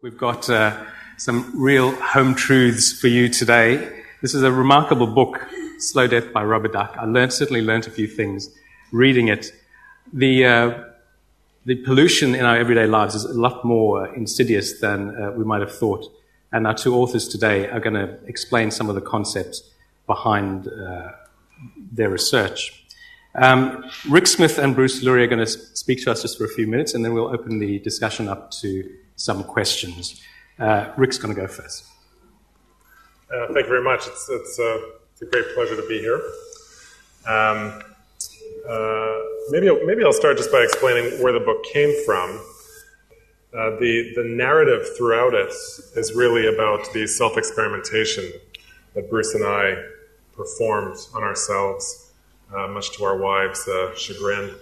We've got some real home truths for you today. This is a remarkable book, Slow Death by Rubber Duck. I certainly learned a few things reading it. The pollution in our everyday lives is a lot more insidious than we might have thought. And our two authors today are going to explain some of the concepts behind their research. Rick Smith and Bruce Lourie are going to speak to us just for a few minutes, and then we'll open the discussion up to some questions. Rick's going to go first. Thank you very much. It's a great pleasure to be here. Maybe I'll start just by explaining where the book came from. The narrative throughout it is really about the self-experimentation that Bruce and I performed on ourselves, much to our wives' chagrin.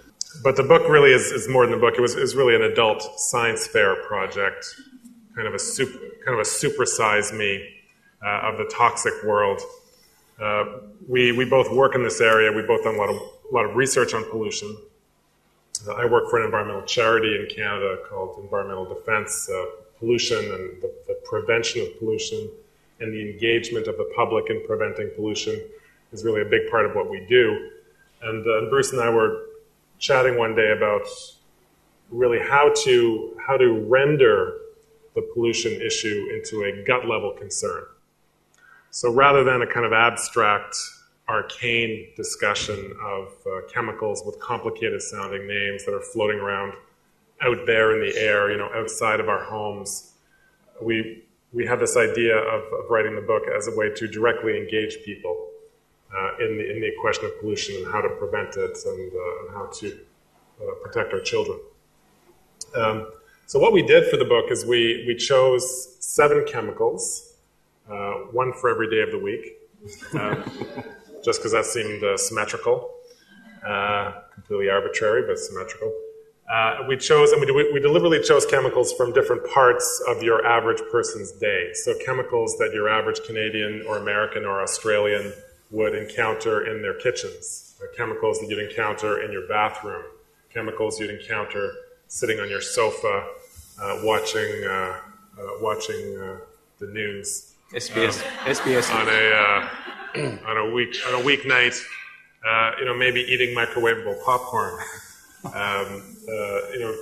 But the book really is more than a book. It was really an adult science fair project, kind of a supersize me of the toxic world. We both work in this area. We both done a lot of research on pollution. I work for an environmental charity in Canada called Environmental Defense. Pollution and the prevention of pollution and the engagement of the public in preventing pollution is really a big part of what we do. And Bruce and I were chatting one day about really how to render the pollution issue into a gut level concern. So rather than a kind of abstract, arcane discussion of chemicals with complicated sounding names that are floating around out there in the air, outside of our homes, we had this idea of writing the book as a way to directly engage people in the question of pollution and how to prevent it and how to protect our children. So what we did for the book is we chose 7 chemicals, one for every day of the week, just because that seemed symmetrical, completely arbitrary, but symmetrical. We deliberately chose chemicals from different parts of your average person's day. So chemicals that your average Canadian or American or Australian would encounter in their kitchens, chemicals that you'd encounter in your bathroom, chemicals you'd encounter sitting on your sofa, watching the news. SBS on a weeknight, maybe eating microwavable popcorn.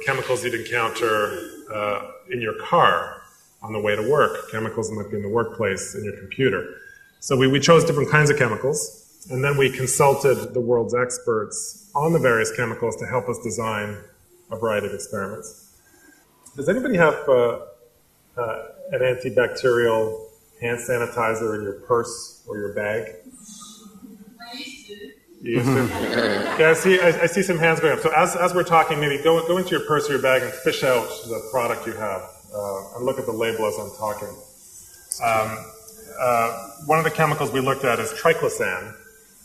Chemicals you'd encounter in your car on the way to work, chemicals that might be in the workplace, in your computer. So we chose different kinds of chemicals, and then we consulted the world's experts on the various chemicals to help us design a variety of experiments. Does anybody have an antibacterial hand sanitizer in your purse or your bag? You used to? Yeah, I see some hands going up. So as we're talking, maybe go into your purse or your bag and fish out the product you have and look at the label as I'm talking. One of the chemicals we looked at is Triclosan,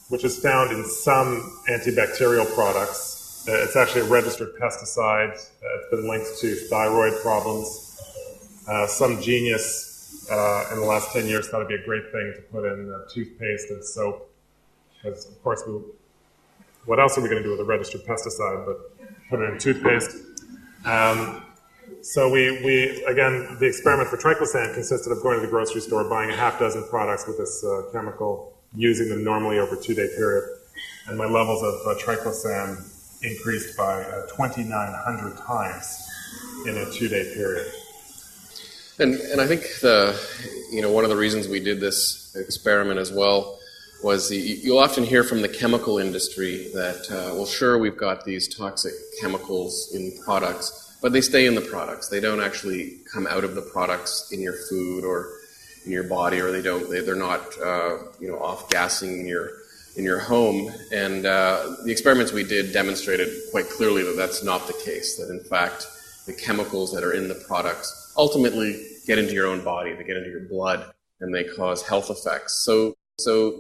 which is found in some antibacterial products. It's actually a registered pesticide. It's been linked to thyroid problems. Some genius in the last 10 years thought it'd be a great thing to put in toothpaste and soap. Because, of course, what else are we going to do with a registered pesticide but put it in toothpaste? So again, the experiment for Triclosan consisted of going to the grocery store, buying a half dozen products with this chemical, using them normally over a 2-day period. And my levels of Triclosan increased by 2,900 times in a 2-day period. And I think one of the reasons we did this experiment as well was you'll often hear from the chemical industry that, well, sure, we've got these toxic chemicals in products, but they stay in the products. They don't actually come out of the products in your food or in your body, or they're not off-gassing in your home. And the experiments we did demonstrated quite clearly that that's not the case, that in fact the chemicals that are in the products ultimately get into your own body, they get into your blood, and they cause health effects. So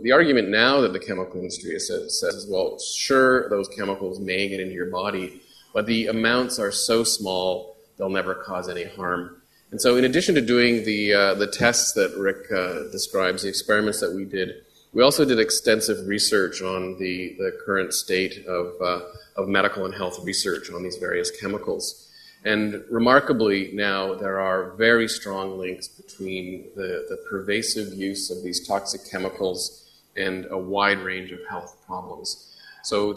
the argument now that the chemical industry says, well, sure, those chemicals may get into your body, but the amounts are so small, they'll never cause any harm. And so in addition to doing the tests that Rick describes, the experiments that we did, we also did extensive research on the current state of medical and health research on these various chemicals. And remarkably now, there are very strong links between the pervasive use of these toxic chemicals and a wide range of health problems. So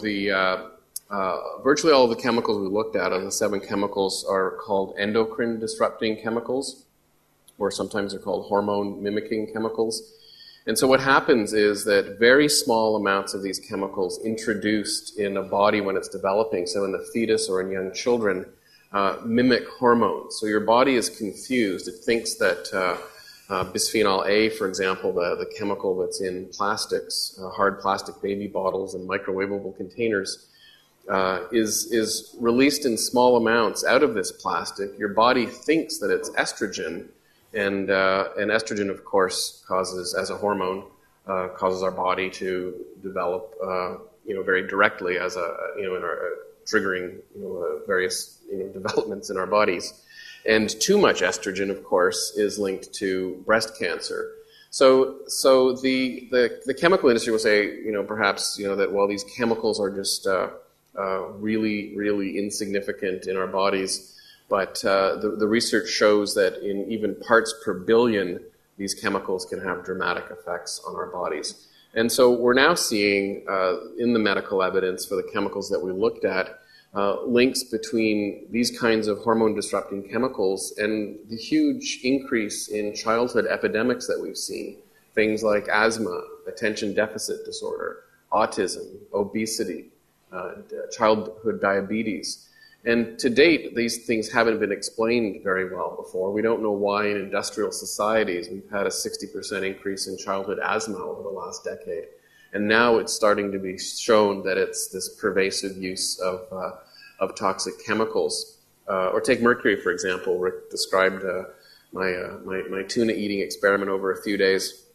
virtually all of the chemicals we looked at, of the 7 chemicals, are called endocrine disrupting chemicals, or sometimes they're called hormone mimicking chemicals. And so what happens is that very small amounts of these chemicals introduced in a body when it's developing, so in the fetus or in young children, mimic hormones. So your body is confused. It thinks that bisphenol A, for example, the chemical that's in plastics, hard plastic baby bottles and microwavable containers, is released in small amounts out of this plastic. Your body thinks that it's estrogen, and estrogen, of course, causes, as a hormone, causes our body to develop, very directly as triggering, various, developments in our bodies. And too much estrogen, of course, is linked to breast cancer. So the chemical industry will say, perhaps, that while these chemicals are just really, really insignificant in our bodies, but the research shows that in even parts per billion, these chemicals can have dramatic effects on our bodies. And so we're now seeing in the medical evidence for the chemicals that we looked at, links between these kinds of hormone-disrupting chemicals and the huge increase in childhood epidemics that we've seen. Things like asthma, attention deficit disorder, autism, obesity, childhood diabetes. And to date, these things haven't been explained very well before. We don't know why in industrial societies we've had a 60% increase in childhood asthma over the last decade. And now it's starting to be shown that it's this pervasive use of toxic chemicals. Or take mercury, for example. Rick described my tuna eating experiment over a few days.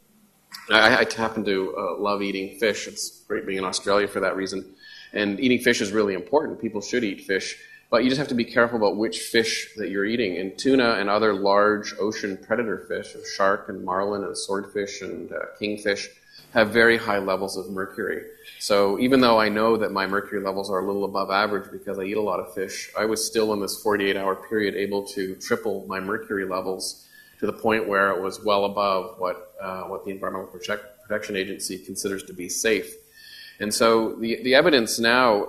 I happen to love eating fish. It's great being in Australia for that reason. And eating fish is really important. People should eat fish. But you just have to be careful about which fish that you're eating. And tuna and other large ocean predator fish, shark and marlin and swordfish and kingfish, have very high levels of mercury. So even though I know that my mercury levels are a little above average because I eat a lot of fish, I was still in this 48-hour period able to triple my mercury levels to the point where it was well above what the Environmental Protection Agency considers to be safe. And so the evidence now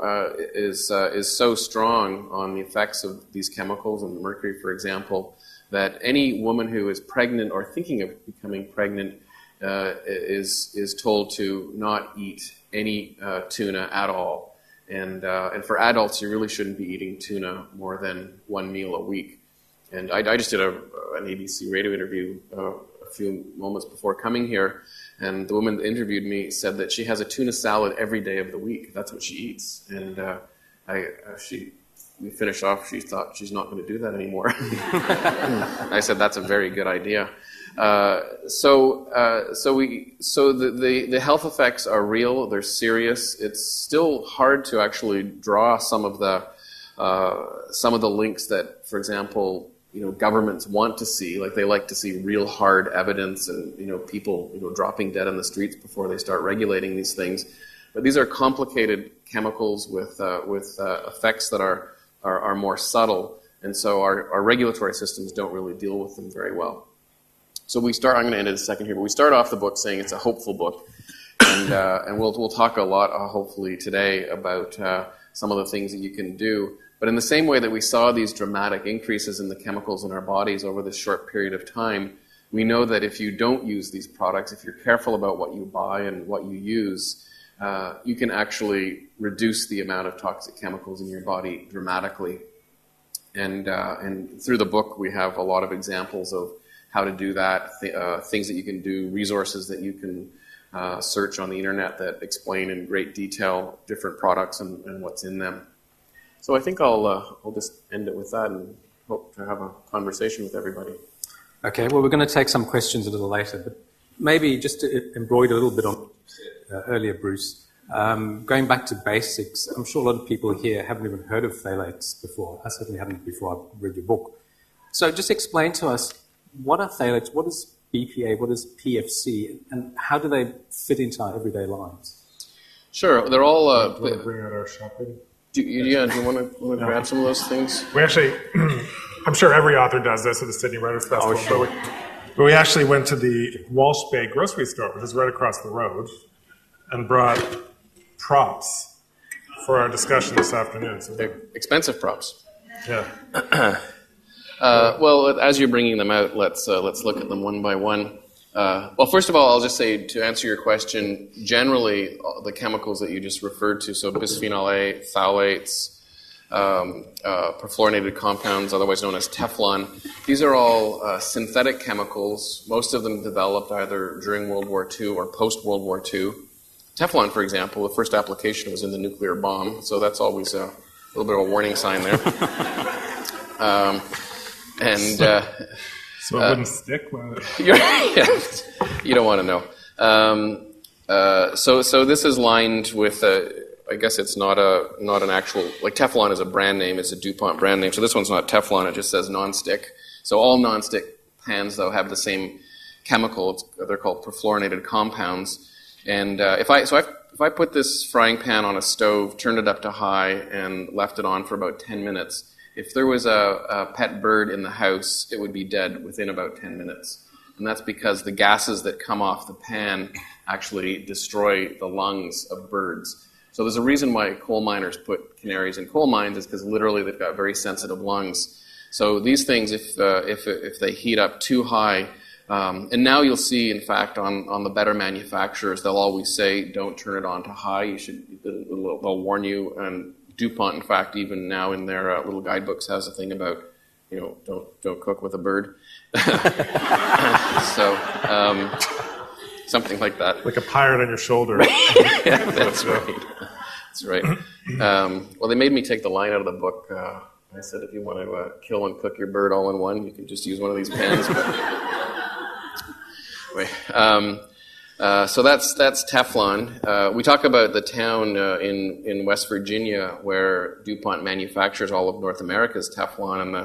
is so strong on the effects of these chemicals and mercury, for example, that any woman who is pregnant or thinking of becoming pregnant is told to not eat any tuna at all. And for adults, you really shouldn't be eating tuna more than one meal a week. And I just did an ABC radio interview a few moments before coming here, and the woman that interviewed me said that she has a tuna salad every day of the week. That's what she eats. And we finished off, she thought she's not going to do that anymore. I said, that's a very good idea. So the health effects are real, they're serious. It's still hard to actually draw some of the links that, for example, governments want to see. Like, they like to see real hard evidence and, people, dropping dead on the streets before they start regulating these things. But these are complicated chemicals with effects that are more subtle. And so our regulatory systems don't really deal with them very well. So I'm going to end in a second here, but we start off the book saying it's a hopeful book. And we'll talk a lot, hopefully, today about some of the things that you can do. But in the same way that we saw these dramatic increases in the chemicals in our bodies over this short period of time, we know that if you don't use these products, if you're careful about what you buy and what you use, you can actually reduce the amount of toxic chemicals in your body dramatically. And through the book, we have a lot of examples of how to do that, things that you can do, resources that you can search on the internet that explain in great detail different products and what's in them. So I think I'll just end it with that and hope to have a conversation with everybody. Okay, well, we're going to take some questions a little later, but maybe just to embroider a little bit on what you said earlier, Bruce, going back to basics, I'm sure a lot of people here haven't even heard of phthalates before. I certainly hadn't before I read your book. So just explain to us, what are phthalates, what is BPA, what is PFC, and how do they fit into our everyday lives? Sure, they're all... Do you want to bring out our shopping? Do you want to grab some of those things? We actually, I'm sure every author does this at the Sydney Writers Festival, sure. but we actually went to the Walsh Bay grocery store, which is right across the road, and brought props for our discussion this afternoon. So they're expensive props. Yeah. Well, as you're bringing them out, let's look at them one by one. Well, first of all, I'll just say, to answer your question, generally, the chemicals that you just referred to, so bisphenol A, phthalates, perfluorinated compounds, otherwise known as Teflon, these are all synthetic chemicals, most of them developed either during World War II or post-World War II. Teflon, for example, the first application was in the nuclear bomb, so that's always a little bit of a warning sign there. So it wouldn't stick? You don't want to know. So this is lined with, I guess it's not an actual, like Teflon is a brand name, it's a DuPont brand name, so this one's not Teflon, it just says non-stick. So all non-stick pans, though, have the same chemical. They're called perfluorinated compounds. And if I put this frying pan on a stove, turned it up to high, and left it on for about 10 minutes, if there was a pet bird in the house, it would be dead within about 10 minutes. And that's because the gases that come off the pan actually destroy the lungs of birds. So there's a reason why coal miners put canaries in coal mines, is because literally they've got very sensitive lungs. So these things, if they heat up too high, and now you'll see, in fact, on the better manufacturers, they'll always say, don't turn it on to high. They'll warn you. And DuPont, in fact, even now in their little guidebooks has a thing about, don't cook with a bird. So something like that. Like a pirate on your shoulder. Yeah, that's right. That's right. Well, they made me take the line out of the book. I said, if you want to kill and cook your bird all in one, you can just use one of these pans. So that's Teflon. We talk about the town in West Virginia where DuPont manufactures all of North America's Teflon, and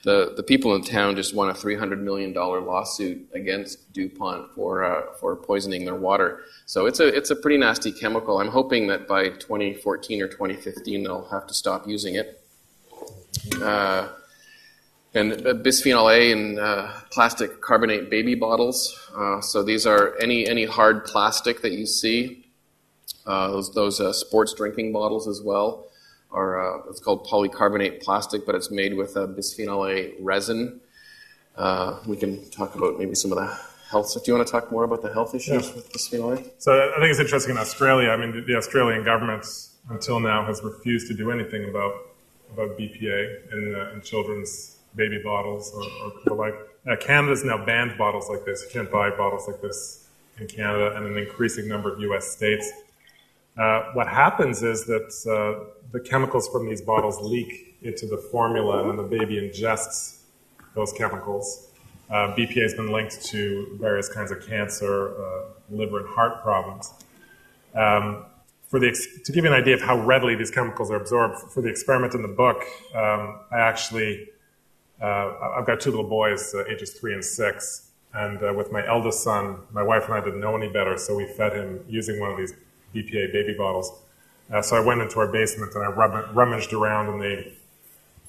the people in town just won a $300 million lawsuit against DuPont for poisoning their water. So it's a pretty nasty chemical. I'm hoping that by 2014 or 2015 they'll have to stop using it. And bisphenol A in plastic carbonate baby bottles. So these are any hard plastic that you see. Those sports drinking bottles as well. It's called polycarbonate plastic, but it's made with bisphenol A resin. We can talk about maybe some of the health. Do you want to talk more about the health issues with bisphenol A? So I think it's interesting in Australia. I mean, the Australian government until now has refused to do anything about BPA in children's baby bottles or the like. Canada's now banned bottles like this. You can't buy bottles like this in Canada and an increasing number of U.S. states. What happens is that the chemicals from these bottles leak into the formula, and then the baby ingests those chemicals. BPA has been linked to various kinds of cancer, liver and heart problems. To give you an idea of how readily these chemicals are absorbed, for the experiment in the book, I've got two little boys, ages 3 and 6, and with my eldest son, my wife and I didn't know any better, so we fed him using one of these BPA baby bottles. So I went into our basement and I rummaged around in the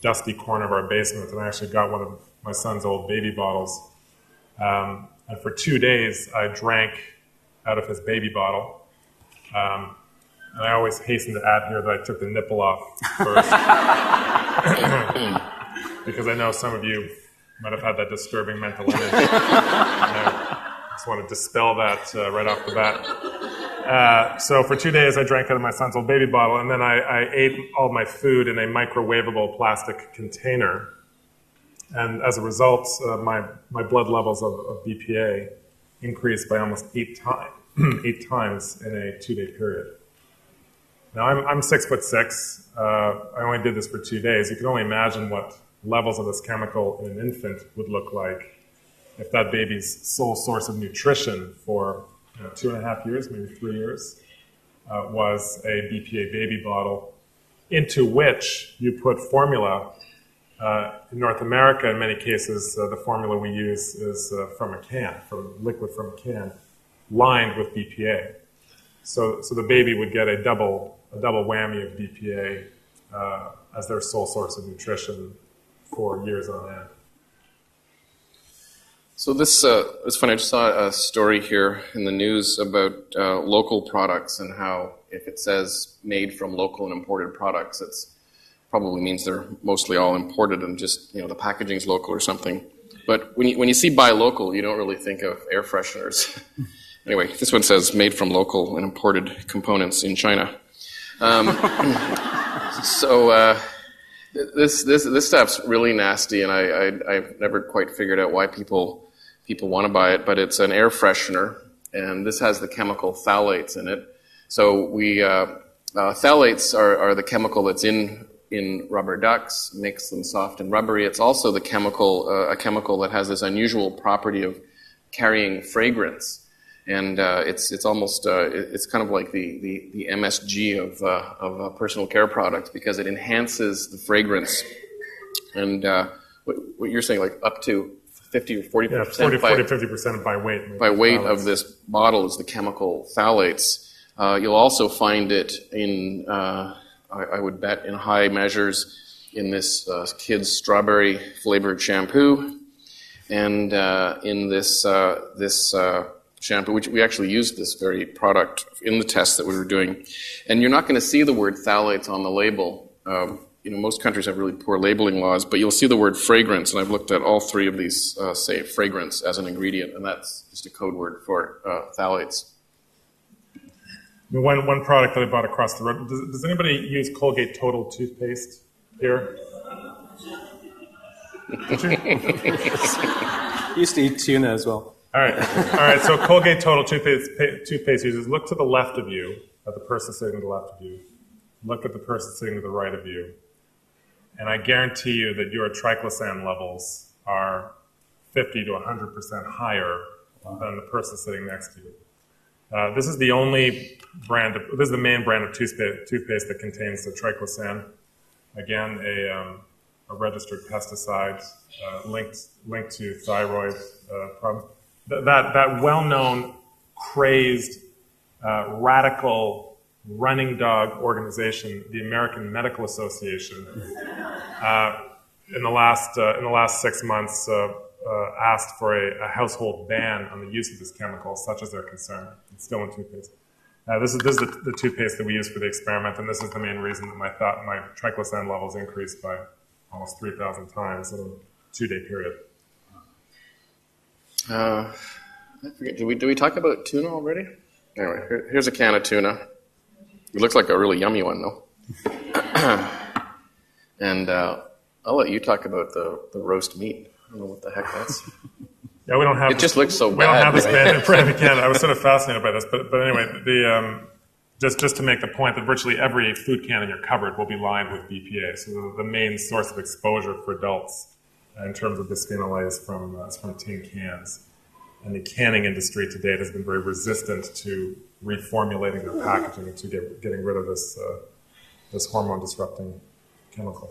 dusty corner of our basement, and I actually got one of my son's old baby bottles. And for 2 days, I drank out of his baby bottle. And I always hasten to add here that I took the nipple off first. Because I know some of you might have had that disturbing mental image. I just want to dispel that right off the bat. So for 2 days, I drank out of my son's old baby bottle, and then I ate all my food in a microwavable plastic container. And as a result, my blood levels of BPA increased by almost 8 times in a 2-day period. Now, I'm 6'6". I only did this for 2 days. You can only imagine what levels of this chemical in an infant would look like if that baby's sole source of nutrition for 2.5 years, maybe 3 years, was a BPA baby bottle into which you put formula. In North America, in many cases, the formula we use is from a can, liquid from a can, lined with BPA. So the baby would get a double whammy of BPA as their sole source of nutrition for years on end. So this is funny. I just saw a story here in the news about local products and how if it says made from local and imported products, it probably means they're mostly all imported and just the packaging is local or something. But when you see buy local, you don't really think of air fresheners. Anyway, this one says made from local and imported components in China. So this stuff's really nasty, and I've never quite figured out why people want to buy it. But it's an air freshener, and this has the chemical phthalates in it. So phthalates are the chemical that's in rubber ducks, makes them soft and rubbery. It's also a chemical that has this unusual property of carrying fragrance. And it's almost it's kind of like the MSG of personal care products because it enhances the fragrance. And what you're saying, like up to 50 or 40%, 50% by weight. By weight of this bottle is the chemical phthalates. You'll also find it in, I would bet, in high measures in this kids' strawberry flavored shampoo, and in this shampoo, which we actually used this very product in the test that we were doing. And you're not going to see the word phthalates on the label. Most countries have really poor labeling laws, but you'll see the word fragrance, and I've looked at all three of these say fragrance as an ingredient, and that's just a code word for phthalates. One product that I bought across the road, does anybody use Colgate Total toothpaste here? Used to eat tuna as well. All right. So Colgate Total toothpaste users, look to the left of you, at the person sitting to the left of you. Look at the person sitting to the right of you. And I guarantee you that your triclosan levels are 50 to 100% higher than the person sitting next to you. This is the only brand, this is the main brand of toothpaste that contains the triclosan. Again, a registered pesticide linked to thyroid problems. That well-known, crazed, radical running dog organization, the American Medical Association, in the last 6 months asked for a household ban on the use of this chemical, such as they're concerned. It's still in toothpaste. This is the toothpaste that we use for the experiment, and this is the main reason that my triclosan levels increased by almost 3,000 times in a 2-day period. I forget. Did we talk about tuna already? Anyway, here's a can of tuna. It looks like a really yummy one, though. And I'll let you talk about the roast meat. I don't know what the heck that's. Yeah, we don't have. It just looks so bad. We don't have this band in Canada. I was sort of fascinated by this, but anyway, just to make the point that virtually every food can in your cupboard will be lined with BPA. So the main source of exposure for adults in terms of bisphenol A is from tin cans. And the canning industry to date has been very resistant to reformulating their packaging and to getting rid of this hormone-disrupting chemical.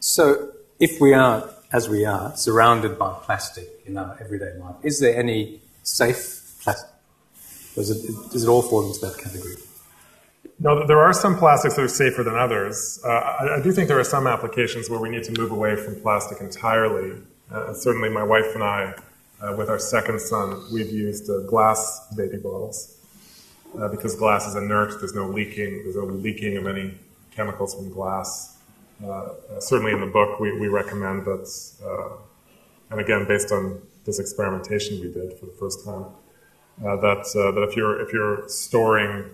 So if we are, as we are, surrounded by plastic in our everyday life, is there any safe plastic? Does it all fall into that category? No, there are some plastics that are safer than others. I do think there are some applications where we need to move away from plastic entirely. Certainly my wife and I, with our second son, we've used glass baby bottles because glass is inert. There's no leaking of any chemicals from glass. Certainly in the book, we recommend that, and again, based on this experimentation we did for the first time, that if you're storing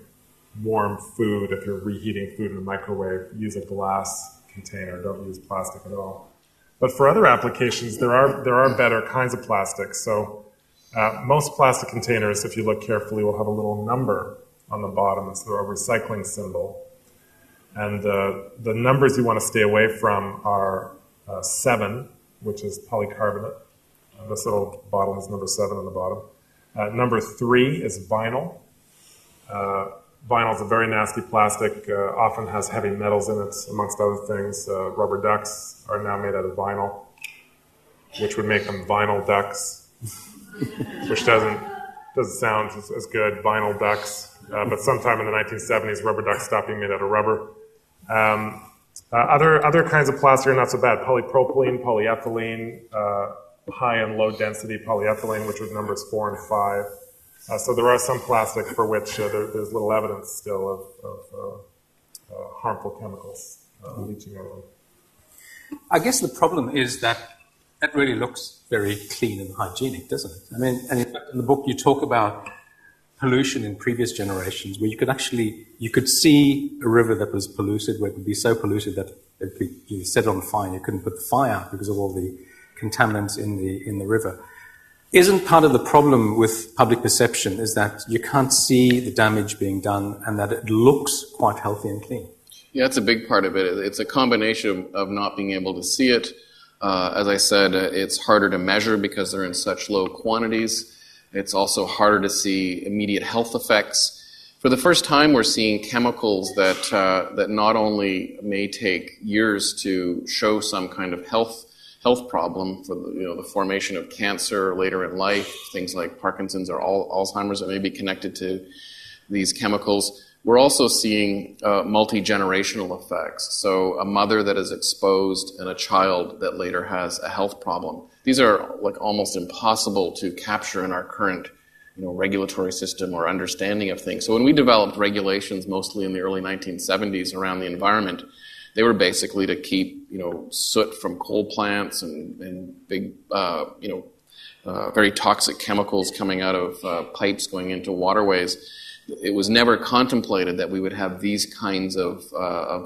warm food, if you're reheating food in the microwave, use a glass container. Don't use plastic at all. But for other applications, there are better kinds of plastics. So most plastic containers, if you look carefully, will have a little number on the bottom. It's a recycling symbol. And the numbers you want to stay away from are 7, which is polycarbonate. This little bottle has number 7 on the bottom. Number 3 is vinyl. Vinyl is a very nasty plastic, often has heavy metals in it, amongst other things. Rubber ducks are now made out of vinyl, which would make them vinyl ducks, which doesn't sound as good, vinyl ducks. But sometime in the 1970s, rubber ducks stopped being made out of rubber. Other kinds of plastic are not so bad. Polypropylene, polyethylene, high and low density polyethylene, which was numbers 4 and 5. So there are some plastics for which there's little evidence still of harmful chemicals leaching out of them. I guess the problem is that it really looks very clean and hygienic, doesn't it? I mean, and in fact, in the book you talk about pollution in previous generations where you could see a river that was polluted, where it would be so polluted that you set it on fire and you couldn't put the fire out because of all the contaminants in the river. Isn't part of the problem with public perception is that you can't see the damage being done and that it looks quite healthy and clean? Yeah, that's a big part of it. It's a combination of not being able to see it. As I said, it's harder to measure because they're in such low quantities. It's also harder to see immediate health effects. For the first time, we're seeing chemicals that not only may take years to show some kind of health problem for the formation of cancer later in life, things like Parkinson's or Alzheimer's that may be connected to these chemicals. We're also seeing multi-generational effects. So a mother that is exposed and a child that later has a health problem. These are like almost impossible to capture in our current regulatory system or understanding of things. So when we developed regulations mostly in the early 1970s around the environment, they were basically to keep soot from coal plants and big very toxic chemicals coming out of pipes going into waterways. It was never contemplated that we would have these kinds of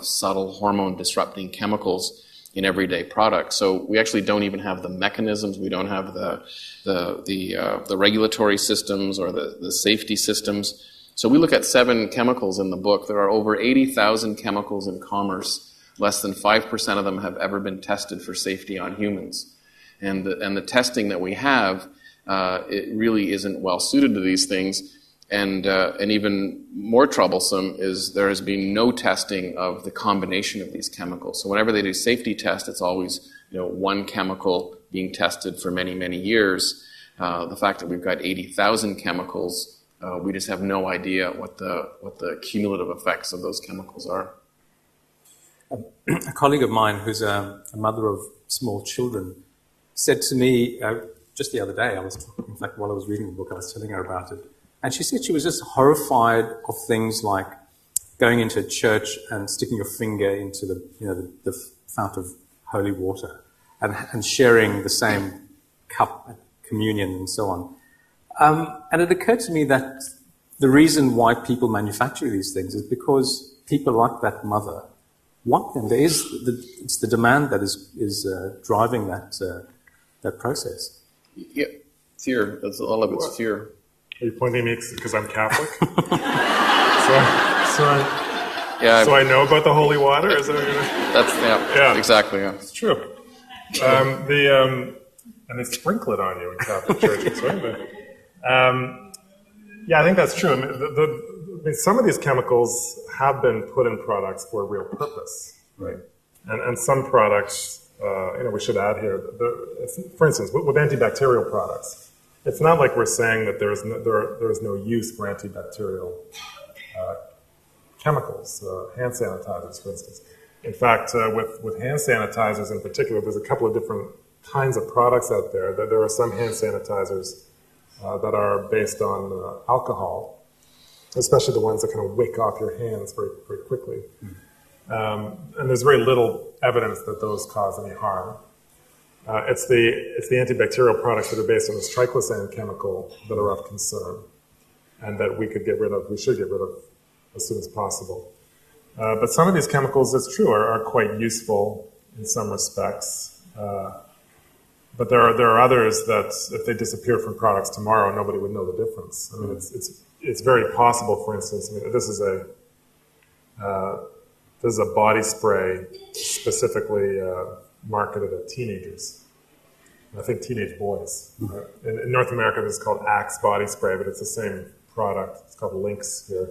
subtle hormone disrupting chemicals in everyday products. So we actually don't even have the mechanisms. We don't have the regulatory systems or the safety systems. So we look at 7 chemicals in the book. There are over 80,000 chemicals in commerce. Less than 5% of them have ever been tested for safety on humans. And the testing that we have, it really isn't well suited to these things. And even more troublesome is there has been no testing of the combination of these chemicals. So whenever they do safety tests, it's always one chemical being tested for many, many years. The fact that we've got 80,000 chemicals, we just have no idea what the cumulative effects of those chemicals are. A colleague of mine who's a mother of small children said to me just the other day, in fact, while I was reading the book, I was telling her about it. And she said she was just horrified of things like going into a church and sticking your finger into the fount of holy water and sharing the same cup at communion and so on. And it occurred to me that the reason why people manufacture these things is because people like that mother want them. It's the demand that is driving that process. Yeah, fear. That's all of it's fear. Are you pointing at me because I'm Catholic? So I know about the holy water? Is that yeah, exactly, yeah. It's true. And they sprinkle it on you in Catholic churches, right? Yeah, I think that's true. I mean, some of these chemicals have been put in products for a real purpose, right? And some products, we should add here, for instance, with antibacterial products, it's not like we're saying that there is no use for antibacterial chemicals, hand sanitizers, for instance. In fact, with hand sanitizers in particular, there's a couple of different kinds of products out there. There are some hand sanitizers that are based on alcohol, especially the ones that kind of wick off your hands very, very quickly. And there's very little evidence that those cause any harm. It's the antibacterial products that are based on this Triclosan chemical that are of concern, and that we should get rid of as soon as possible. But some of these chemicals, it's true, are quite useful in some respects. But there are others that, if they disappear from products tomorrow, nobody would know the difference. I mean, it's very possible. For instance, I mean, this is a body spray specifically marketed at teenagers. I think teenage boys. In North America, this is called Axe body spray, but it's the same product. It's called Lynx here.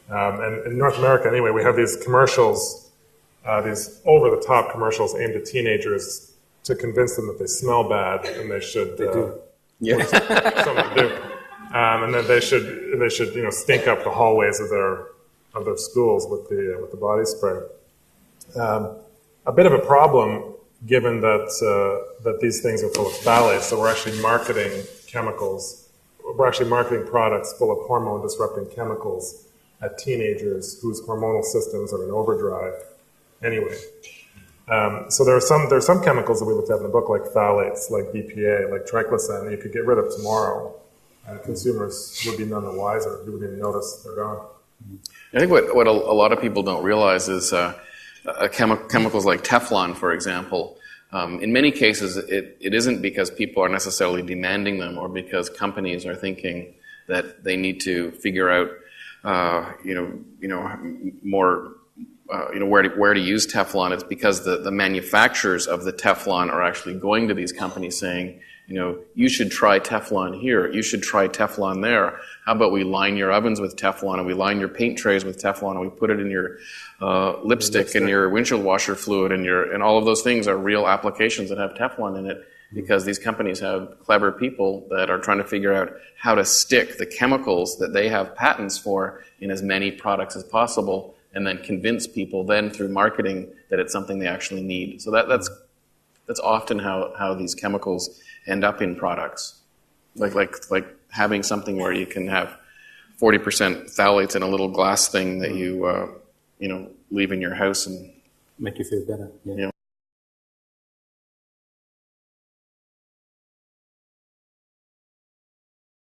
And in North America, anyway, we have these commercials, these over-the-top commercials aimed at teenagers to convince them that they smell bad and they should something to do, and then they should stink up the hallways of their schools with the body spray. A bit of a problem, given that these things are full of phthalates, so we're actually marketing chemicals, we're actually marketing products full of hormone-disrupting chemicals at teenagers whose hormonal systems are in overdrive anyway. So there are some chemicals that we looked at in the book, like phthalates, like BPA, like Triclosan, that you could get rid of tomorrow, and consumers would be none the wiser. You wouldn't even notice they're gone. I think what a lot of people don't realize is chemicals like Teflon, for example. In many cases, it isn't because people are necessarily demanding them, or because companies are thinking that they need to figure out, more. Where to use Teflon. It's because the manufacturers of the Teflon are actually going to these companies saying, you should try Teflon here, you should try Teflon there. How about we line your ovens with Teflon, and we line your paint trays with Teflon, and we put it in your lipstick and your windshield washer fluid, and all of those things are real applications that have Teflon in it, because these companies have clever people that are trying to figure out how to stick the chemicals that they have patents for in as many products as possible, and then convince people then through marketing that it's something they actually need. So that's often how these chemicals end up in products. Like having something where you can have 40% phthalates in a little glass thing that you leave in your house and make you feel better. Yeah.